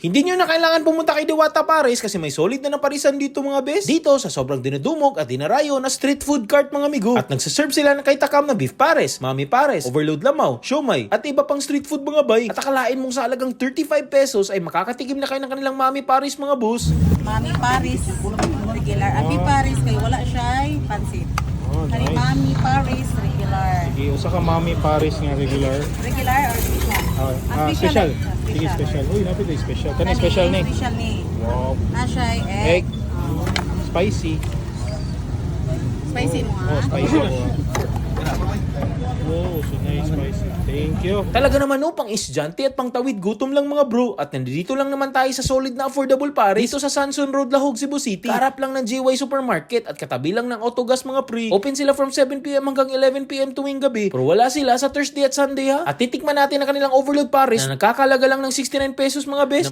Hindi nyo na kailangan pumunta kay Diwata Pares kasi may solid na naparisan dito mga bes. Dito sa sobrang dinudumog at dinarayo na street food cart mga migo. At nagsaserve sila ng kay takam na beef pares, mami pares, overload lamaw, siomay, at iba pang street food mga bay. At akalain mong sa halagang 35 pesos ay makakatikim na kayo ng kanilang mami pares mga boss. Mami Paris, regular. Abi Paris, kay wala siya pansit. Oh, Kani nice. Mami Paris, regular. Sige, usa ka mami pares nga regular. Regular or special? Special. Sige, special. Uy, napit ay special. Kani special ni. Special ni. Wow. Na siya Egg. egg. Oh. Spicy. Spicy mo Oh, ha. spicy ako. Wow, so nice spicy. Thank you. Talaga naman pang estudyante at pang tawid gutom lang mga bro. At nandito lang naman tayo sa solid na affordable pares dito sa Sanson Road, Lahog, Cebu City. Karap lang ng GY Supermarket at katabi lang ng Autogas mga pre. Open sila from 7 PM hanggang 11 PM tuwing gabi. Pero wala sila sa Thursday at Sunday ha. At titikman natin ang kanilang overload pares na nagkakalaga lang ng 69 pesos mga best.